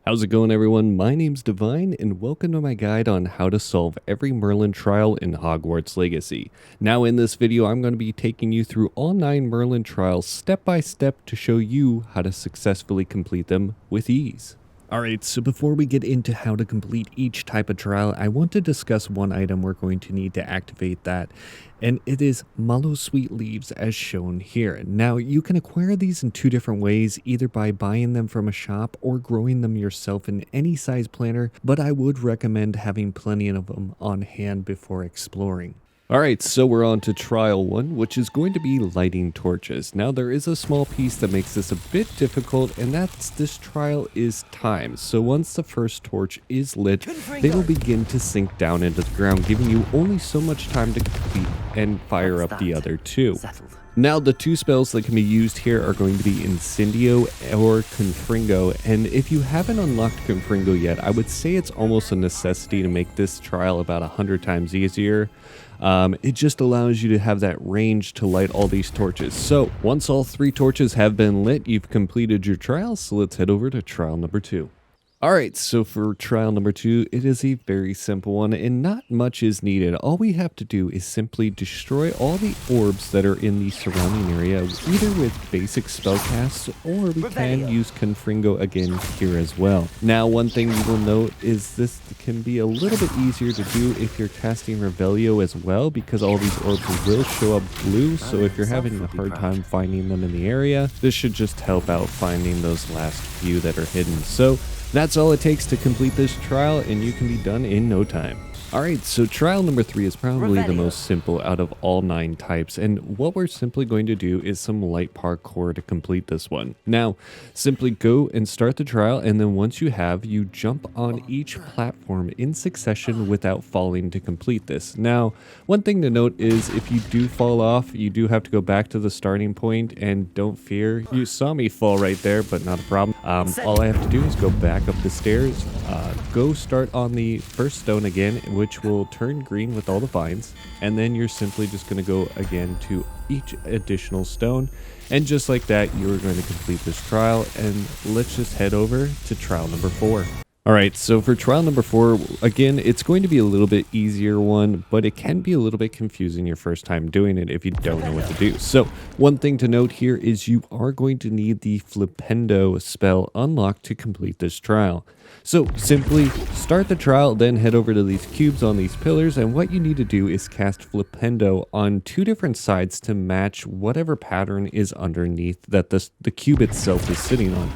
How's it going, everyone? My name's Divine, and welcome to my guide on how to solve every Merlin trial in Hogwarts Legacy. Now in this video, I'm going to be taking you through all 9 Merlin trials step by step to show you how to successfully complete them with ease. Alright, so before we get into how to complete each type of trial, I want to discuss one item we're going to need to activate that, and it is Mallow Sweet Leaves as shown here. Now, you can acquire these in 2 different ways, either by buying them from a shop or growing them yourself in any size planter, but I would recommend having plenty of them on hand before exploring. Alright, so we're on to trial 1, which is going to be lighting torches. Now there is a small piece that makes this a bit difficult, and that's this trial is timed. So once the first torch is lit, they will begin to sink down into the ground, giving you only so much time to complete and fire up the other 2. Now the 2 spells that can be used here are going to be Incendio or Diffindo, and if you haven't unlocked Diffindo yet, I would say it's almost a necessity to make this trial about 100 times easier. It just allows you to have that range to light all these torches. So once all 3 torches have been lit, you've completed your trial, so let's head over to trial number 2. Alright, so for trial number 2, it is a very simple one and not much is needed. All we have to do is simply destroy all the orbs that are in the surrounding area, either with basic spell casts or we can use Diffindo again here as well. Now, one thing you will note is this can be a little bit easier to do if you're casting Revelio as well, because all these orbs will show up blue, so if you're having a hard time finding them in the area, this should just help out finding those last few that are hidden. So that's all it takes to complete this trial, and you can be done in no time. Alright, so trial number 3 is probably the most simple out of all 9 types, and what we're simply going to do is some light parkour to complete this one. Now, simply go and start the trial, and then once you have, you jump on each platform in succession without falling to complete this. Now, one thing to note is if you do fall off, you do have to go back to the starting point, and don't fear, you saw me fall right there, but not a problem. All I have to do is go back up the stairs, go start on the first stone again, which will turn green with all the vines, and then you're simply just going to go again to each additional stone, and just like that you're going to complete this trial. And let's just head over to trial number 4. Alright, so for trial number 4, again, it's going to be a little bit easier one, but it can be a little bit confusing your first time doing it if you don't know what to do. So one thing to note here is you are going to need the Diffindo spell unlocked to complete this trial. So simply start the trial, then head over to these cubes on these pillars, and what you need to do is cast Diffindo on 2 different sides to match whatever pattern is underneath that the cube itself is sitting on.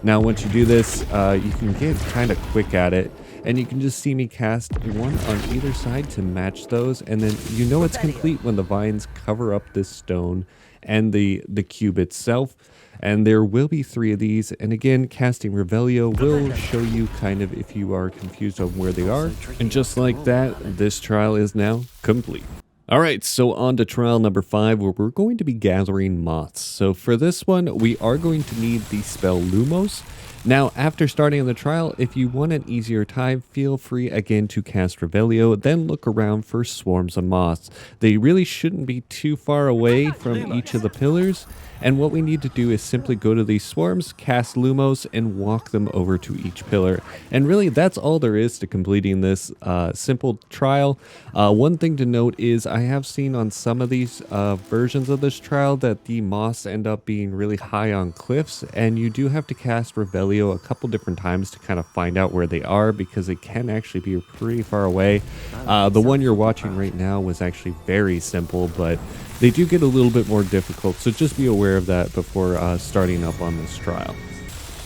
Now once you do this, you can get kind of quick at it, and you can just see me cast one on either side to match those, and then you know it's complete when the vines cover up this stone and the cube itself. And there will be 3 of these, and again, casting Revelio will show you kind of if you are confused on where they are. And just like that, this trial is now complete. Alright, so on to trial number 5, where we're going to be gathering moths. So for this one, we are going to need the spell Lumos. Now, after starting the trial, if you want an easier time, feel free again to cast Revelio, then look around for swarms of moths. They really shouldn't be too far away from each of the pillars, and what we need to do is simply go to these swarms, cast Lumos, and walk them over to each pillar. And really, that's all there is to completing this simple trial. One thing to note is I have seen on some of these versions of this trial that the moths end up being really high on cliffs, and you do have to cast Revelio a couple different times to kind of find out where they are, because it can actually be pretty far away. The one you're watching right now was actually very simple, but they do get a little bit more difficult, so just be aware of that before starting up on this trial.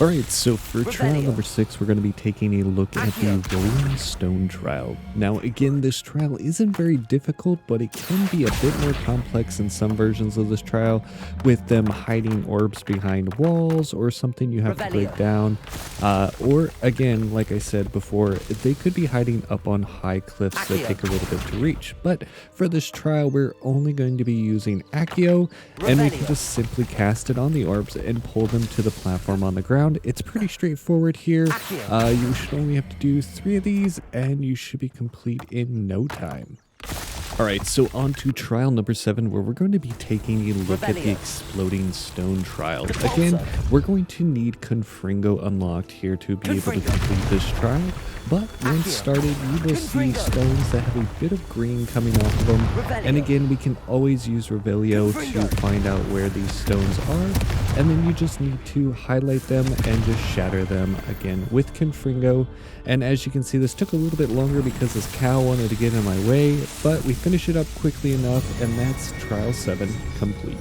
Alright, so for trial number 6, we're going to be taking a look at the Rolling Stone trial. Now again, this trial isn't very difficult, but it can be a bit more complex in some versions of this trial, with them hiding orbs behind walls or something you have to break down. Or again, like I said before, they could be hiding up on high cliffs that take a little bit to reach. But for this trial, we're only going to be using Accio, and we can just simply cast it on the orbs and pull them to the platform on the ground. It's pretty straightforward here. You should only have to do 3 of these, and you should be complete in no time. Alright, so on to trial number 7, where we're going to be taking a look at the Revelio. exploding stone trial. Again, we're going to need Confringo unlocked here to be able to Confringo. complete this trial, but once Accio. started, you will see Confringo. stones that have a bit of green coming off of them. And Revelio. again, we can always use Revelio to Confringo. find out where these stones are, and then you just need to highlight them and just shatter them again with Confringo. And as you can see, this took a little bit longer because this cow wanted to get in my way, but we finished it up quickly enough, and that's trial 7 complete.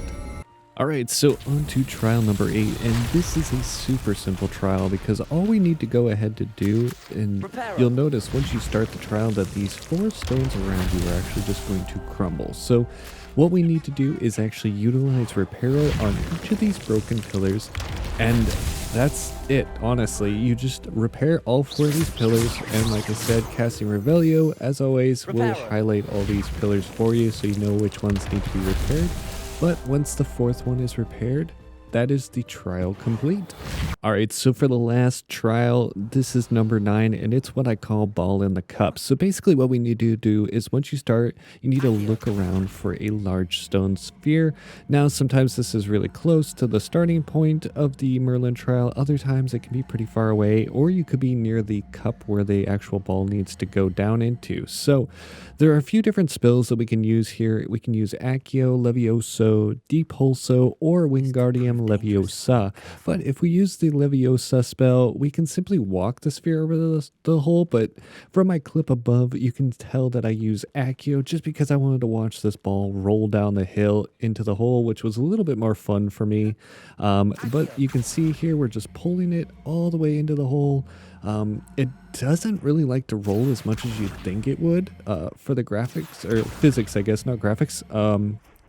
Alright, so on to trial number 8, and this is a super simple trial because all we need to go ahead to do, and Reparo. you'll notice once you start the trial that these 4 stones around you are actually just going to crumble. So what we need to do is actually utilize Reparo on each of these broken pillars, and that's it. Honestly, you just repair all 4 of these pillars, and like I said, casting Revelio, as always, will Reparo. highlight all these pillars for you so you know which ones need to be repaired. But once the 4th one is repaired, that is the trial complete. Alright, so for the last trial, this is number 9, and it's what I call ball in the cup. So basically what we need to do is once you start, you need to look around for a large stone sphere. Now, sometimes this is really close to the starting point of the Merlin trial. Other times it can be pretty far away, or you could be near the cup where the actual ball needs to go down into. So there are a few different spells that we can use here. We can use Accio, Levioso, Depulso, or Wingardium Leviosa. But if we use the Leviosa spell, we can simply walk the sphere over the hole. But from my clip above, you can tell that I use Accio just because I wanted to watch this ball roll down the hill into the hole, which was a little bit more fun for me. But you can see here, we're just pulling it all the way into the hole. It doesn't really like to roll as much as you'd think it would for the graphics, or physics, I guess, not graphics.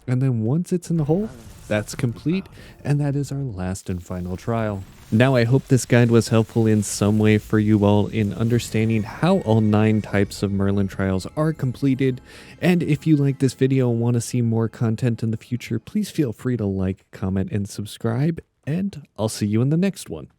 And then once it's in the hole, that's complete, and that is our last and final trial. Now, I hope this guide was helpful in some way for you all in understanding how all 9 types of Merlin trials are completed. And if you like this video and want to see more content in the future, please feel free to like, comment, and subscribe, and I'll see you in the next one.